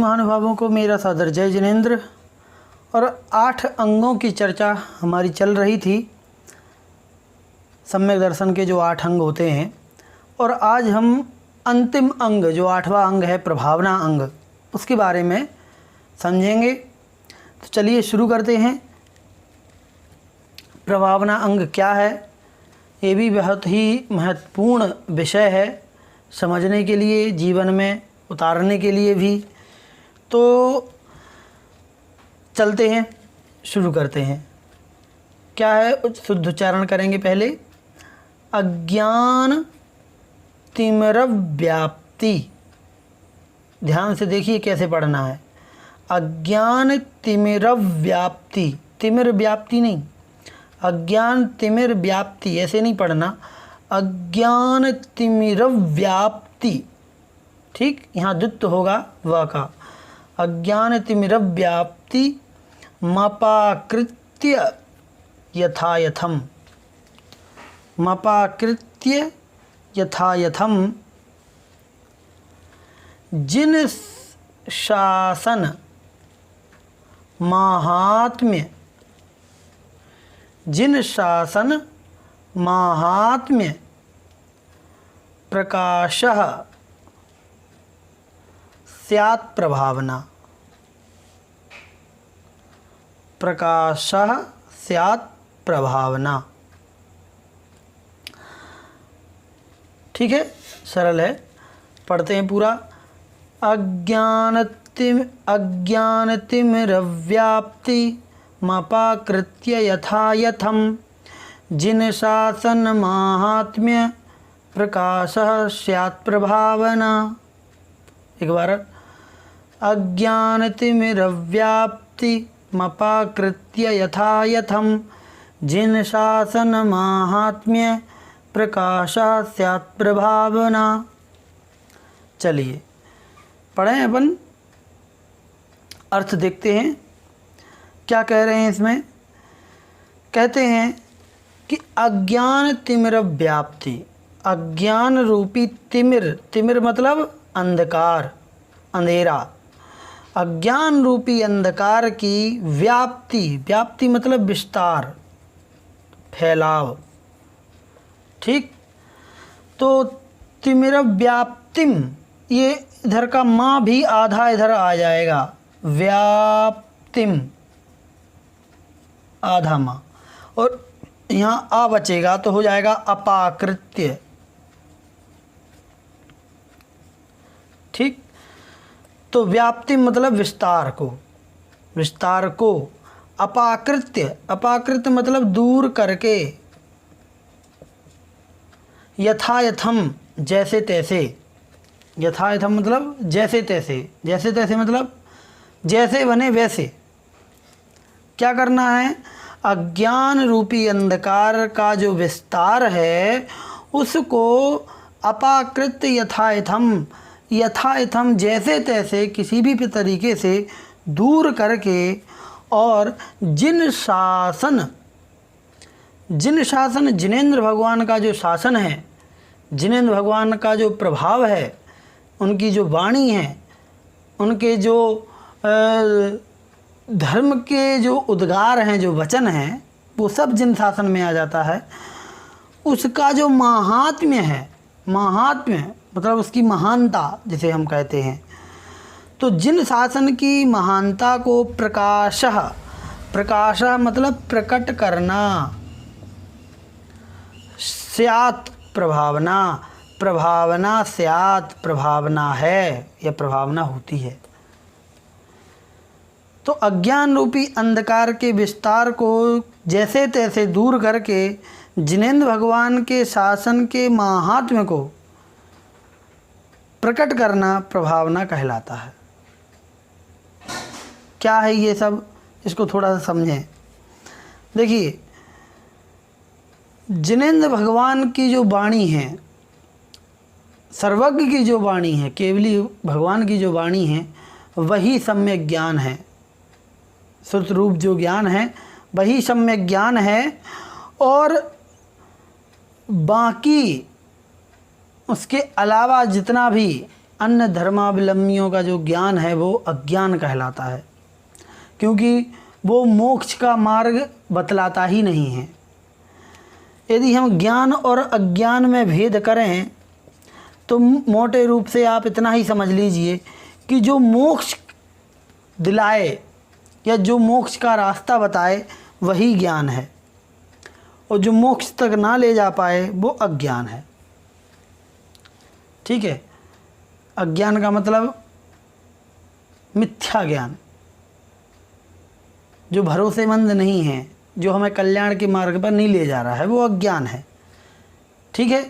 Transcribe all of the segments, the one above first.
महानुभावों को मेरा सादर जय जिनेंद्र। और 8 अंगों की चर्चा हमारी चल रही थी, सम्यक दर्शन के जो 8 अंग होते हैं, और आज हम अंतिम अंग जो 8वां अंग है प्रभावना अंग, उसके बारे में समझेंगे। तो चलिए शुरू करते हैं। प्रभावना अंग क्या है, ये भी बहुत ही महत्वपूर्ण विषय है समझने के लिए, जीवन में उतारने के लिए भी। तो चलते हैं, शुरू करते हैं। क्या है, शुद्ध उच्चारण करेंगे पहले। अज्ञान तिमिरव्याप्ति, ध्यान से देखिए कैसे पढ़ना है। अज्ञान तिमिरव्याप्ति, तिमिर व्याप्ति नहीं, अज्ञान तिमिर व्याप्ति ऐसे नहीं पढ़ना, अज्ञान तिमिरव्याप्ति। ठीक, यहाँ द्वित्व होगा व का। अज्ञान तिमिरव्याप्ति मपाकृत्य यथायथम, मपाकृत्य यथायथम जिन शासन माहात्म्य, जिन शासन माहात्म्य प्रकाशः स्यात् प्रभावना, प्रकाशः स्यात् प्रभावना। ठीक है, सरल है, पढ़ते हैं पूरा। अज्ञानतिमिरव्याप्ति मपाकृत्य यथायथम जिन शासन माहात्म्य प्रकाशः स्यात् प्रभावना। एक बार, अज्ञानतिमिरव्याप्ति मपाकृत्य यथायथम जिन शासन माहात्म्य प्रकाशः स्यात् प्रभावना। चलिए पढ़ें, अपन अर्थ देखते हैं क्या कह रहे हैं इसमें। कहते हैं कि अज्ञान तिमिरव्याप्ति, अज्ञान रूपी तिमिर, तिमिर मतलब अंधकार, अंधेरा, अज्ञान रूपी अंधकार की व्याप्ति, व्याप्ति मतलब विस्तार, फैलाव। ठीक, तो तिमिरव्याप्तिम, ये इधर का माँ भी आधा इधर आ जाएगा, व्याप्तिम आधा माँ, और यहाँ आ बचेगा तो हो जाएगा अपाकृत्य। ठीक, तो व्याप्ति मतलब विस्तार को, विस्तार को। अपाकृत्य, अपाकृत्य मतलब दूर करके। यथायथम जैसे तैसे, यथायथम मतलब जैसे तैसे, जैसे तैसे मतलब जैसे बने वैसे। क्या करना है, अज्ञान रूपी अंधकार का जो विस्तार है उसको अपाकृत्य यथायथम, यथायथम जैसे तैसे किसी भी तरीके से दूर करके, और जिन शासन, जिन शासन जिनेंद्र भगवान का जो शासन है, जिनेंद्र भगवान का जो प्रभाव है, उनकी जो वाणी है, उनके जो धर्म के जो उद्गार हैं, जो वचन हैं, वो सब जिन शासन में आ जाता है। उसका जो महात्म्य है, महात्म्य मतलब उसकी महानता जिसे हम कहते हैं, तो जिन शासन की महानता को प्रकाशः, प्रकाशः मतलब प्रकट करना, स्यात् प्रभावना, प्रभावना स्यात् प्रभावना है या प्रभावना होती है। तो अज्ञान रूपी अंधकार के विस्तार को जैसे तैसे दूर करके जिनेंद्र भगवान के शासन के महात्म्य को प्रकट करना प्रभावना कहलाता है। क्या है ये सब, इसको थोड़ा सा समझें। देखिए, जिनेंद्र भगवान की जो वाणी है, सर्वज्ञ की जो वाणी है, केवली भगवान की जो वाणी है, वही सम्यक ज्ञान है। श्रुत रूप जो ज्ञान है वही सम्यक ज्ञान है, और बाकी उसके अलावा जितना भी अन्य धर्मावलंबियों का जो ज्ञान है वो अज्ञान कहलाता है, क्योंकि वो मोक्ष का मार्ग बतलाता ही नहीं है। यदि हम ज्ञान और अज्ञान में भेद करें तो मोटे रूप से आप इतना ही समझ लीजिए कि जो मोक्ष दिलाए या जो मोक्ष का रास्ता बताए वही ज्ञान है, और जो मोक्ष तक ना ले जा पाए वो अज्ञान है। ठीक है, अज्ञान का मतलब मिथ्या ज्ञान, जो भरोसेमंद नहीं है, जो हमें कल्याण के मार्ग पर नहीं ले जा रहा है, वो अज्ञान है। ठीक है,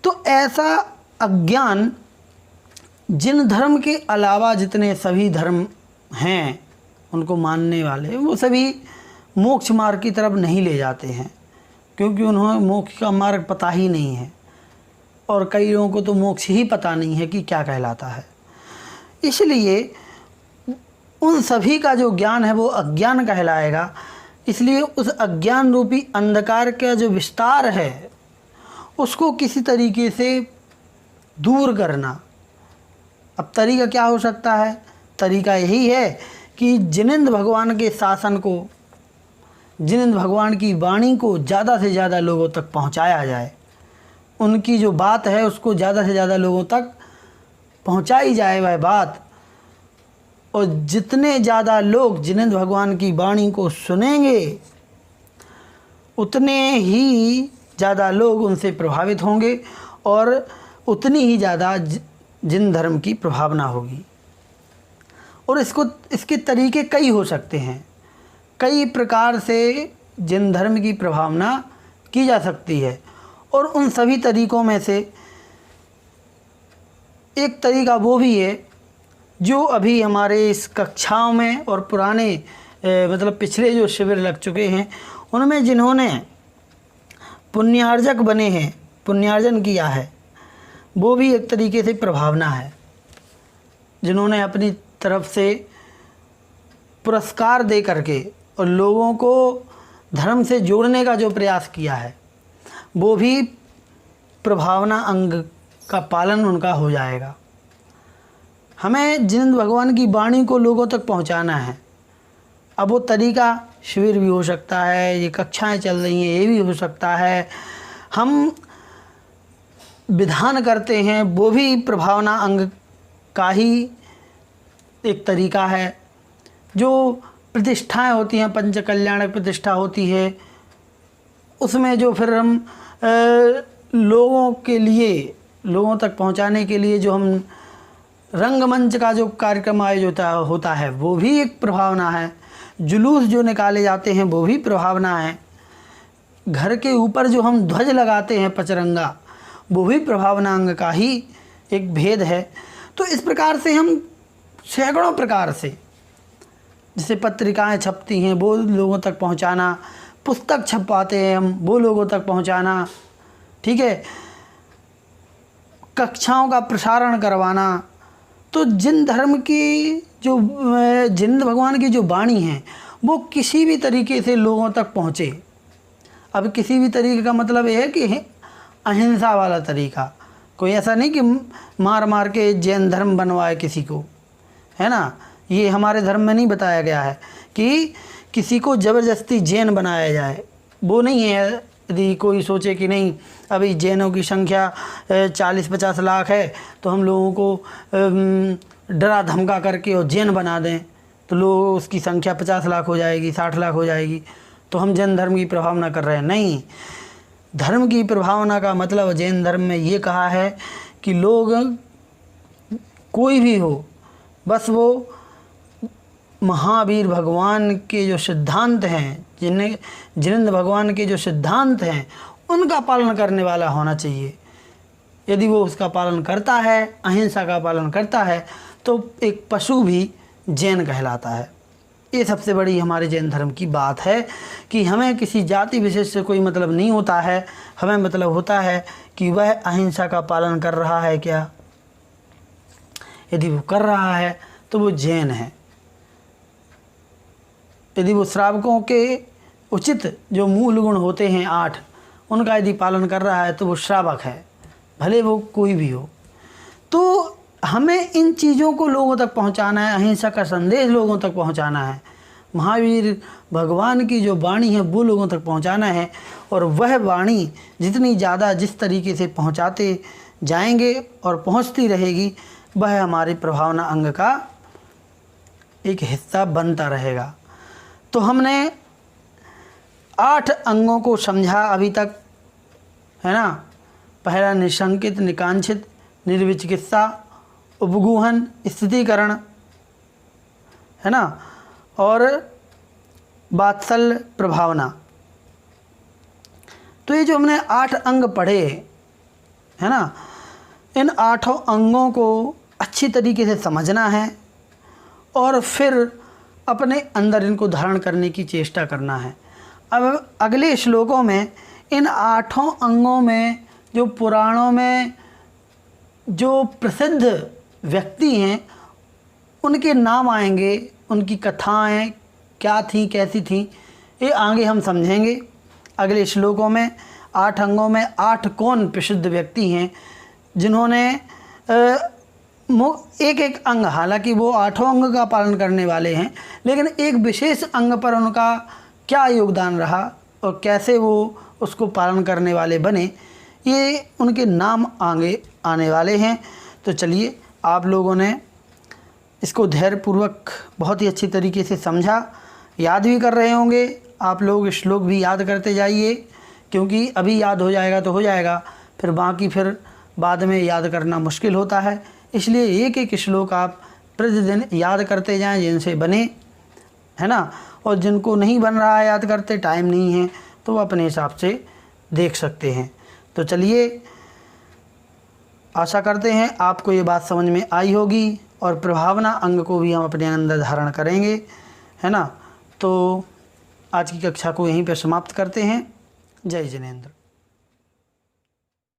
तो ऐसा अज्ञान जिन धर्म के अलावा जितने सभी धर्म हैं उनको मानने वाले, वो सभी मोक्ष मार्ग की तरफ नहीं ले जाते हैं, क्योंकि उन्हें मोक्ष का मार्ग पता ही नहीं है, और कई लोगों को तो मोक्ष ही पता नहीं है कि क्या कहलाता है। इसलिए उन सभी का जो ज्ञान है वो अज्ञान कहलाएगा। इसलिए उस अज्ञान रूपी अंधकार का जो विस्तार है उसको किसी तरीके से दूर करना। अब तरीका क्या हो सकता है? तरीका यही है कि जिनेंद्र भगवान के शासन को, जिनेंद्र भगवान की वाणी को ज़्यादा से ज़्यादा लोगों तक पहुंचाया जाए, उनकी जो बात है उसको ज़्यादा से ज़्यादा लोगों तक पहुंचाई जाए वह बात, और जितने ज़्यादा लोग जिनेंद्र भगवान की वाणी को सुनेंगे उतने ही ज़्यादा लोग उनसे प्रभावित होंगे और उतनी ही ज़्यादा जिन धर्म की प्रभावना होगी। और इसके तरीके कई हो सकते हैं, कई प्रकार से जिन धर्म की प्रभावना की जा सकती है, और उन सभी तरीकों में से एक तरीका वो भी है जो अभी हमारे इस कक्षाओं में और पुराने मतलब पिछले जो शिविर लग चुके हैं उनमें जिन्होंने पुण्यार्जक बने हैं, पुण्यार्जन किया है, वो भी एक तरीके से प्रभावना है। जिन्होंने अपनी तरफ से पुरस्कार दे करके और लोगों को धर्म से जोड़ने का जो प्रयास किया है वो भी प्रभावना अंग का पालन उनका हो जाएगा। हमें जिनेंद्र भगवान की वाणी को लोगों तक पहुंचाना है। अब वो तरीका शिविर भी हो सकता है, ये कक्षाएं चल रही हैं ये भी हो सकता है, हम विधान करते हैं वो भी प्रभावना अंग का ही एक तरीका है। जो प्रतिष्ठाएं होती हैं, पंच कल्याणक प्रतिष्ठा होती है, उसमें जो फिर हम लोगों के लिए, लोगों तक पहुंचाने के लिए जो हम रंगमंच का जो कार्यक्रम आयोजित होता है वो भी एक प्रभावना है। जुलूस जो निकाले जाते हैं वो भी प्रभावना है। घर के ऊपर जो हम ध्वज लगाते हैं पचरंगा, वो भी प्रभावना अंग का ही एक भेद है। तो इस प्रकार से हम सैकड़ों प्रकार से, जैसे पत्रिकाएं छपती हैं वो लोगों तक पहुंचाना, पुस्तक छपवाते हैं हम वो लोगों तक पहुंचाना, ठीक है, कक्षाओं का प्रसारण करवाना। तो जिन धर्म की जो जिनेंद्र भगवान की जो वाणी है वो किसी भी तरीके से लोगों तक पहुँचे। अब किसी भी तरीके का मतलब ये है कि अहिंसा वाला तरीका, कोई ऐसा नहीं कि मार मार के जैन धर्म बनवाए किसी को, है ना। ये हमारे धर्म में नहीं बताया गया है कि किसी को ज़बरदस्ती जैन बनाया जाए, वो नहीं है। यदि कोई सोचे कि नहीं अभी जैनों की संख्या 40-50 लाख है तो हम लोगों को डरा धमका करके और जैन बना दें तो लोग उसकी संख्या 50 लाख हो जाएगी, 60 लाख हो जाएगी, तो हम जैन धर्म की प्रभावना कर रहे हैं। नहीं, धर्म की प्रभावना का मतलब जैन धर्म में ये कहा है कि लोग कोई भी हो, बस वो महावीर भगवान के जो सिद्धांत हैं, जिनेंद्र भगवान के जो सिद्धांत हैं उनका पालन करने वाला होना चाहिए। यदि वो उसका पालन करता है, अहिंसा का पालन करता है, तो एक पशु भी जैन कहलाता है। ये सबसे बड़ी हमारे जैन धर्म की बात है कि हमें किसी जाति विशेष से कोई मतलब नहीं होता है, हमें मतलब होता है कि वह अहिंसा का पालन कर रहा है क्या। यदि वो कर रहा है तो वो जैन है। यदि वो श्रावकों के उचित जो मूल गुण होते हैं 8, उनका यदि पालन कर रहा है तो वो श्रावक है, भले वो कोई भी हो। तो हमें इन चीज़ों को लोगों तक पहुंचाना है, अहिंसा का संदेश लोगों तक पहुंचाना है, महावीर भगवान की जो वाणी है वो लोगों तक पहुंचाना है। और वह वाणी जितनी ज़्यादा जिस तरीके से पहुंचाते जाएंगे और पहुंचती रहेगी, वह हमारे प्रभावना अंग का एक हिस्सा बनता रहेगा। तो हमने 8 अंगों को समझा अभी तक, है ना। पहला निशंकित, निकांक्षित, निर्विचिकित्सा, उपगूहन, स्थितीकरण, है ना, और वात्सल्य, प्रभावना। तो ये जो हमने 8 अंग पढ़े, है ना, इन 8 अंगों को अच्छी तरीके से समझना है और फिर अपने अंदर इनको धारण करने की चेष्टा करना है। अब अगले श्लोकों में इन 8 अंगों में जो पुराणों में जो प्रसिद्ध व्यक्ति हैं उनके नाम आएंगे, उनकी कथाएं क्या थी, कैसी थी, ये आगे हम समझेंगे अगले श्लोकों में। 8 अंगों में 8 कौन प्रसिद्ध व्यक्ति हैं जिन्होंने एक एक अंग, हालांकि वो 8 अंग का पालन करने वाले हैं, लेकिन एक विशेष अंग पर उनका क्या योगदान रहा और कैसे वो उसको पालन करने वाले बने, ये उनके नाम आगे आने वाले हैं। तो चलिए, आप लोगों ने इसको धैर्यपूर्वक बहुत ही अच्छी तरीके से समझा, याद भी कर रहे होंगे आप लोग। श्लोक भी याद करते जाइए, क्योंकि अभी याद हो जाएगा तो हो जाएगा, फिर बाकी फिर बाद में याद करना मुश्किल होता है। इसलिए एक एक श्लोक आप प्रतिदिन याद करते जाएं, जिनसे बने, है ना। और जिनको नहीं बन रहा है याद करते, टाइम नहीं है, तो वो अपने हिसाब से देख सकते हैं। तो चलिए, आशा करते हैं आपको ये बात समझ में आई होगी और प्रभावना अंग को भी हम अपने अंदर धारण करेंगे, है ना। तो आज की कक्षा को यहीं पर समाप्त करते हैं। जय जिनेंद्र।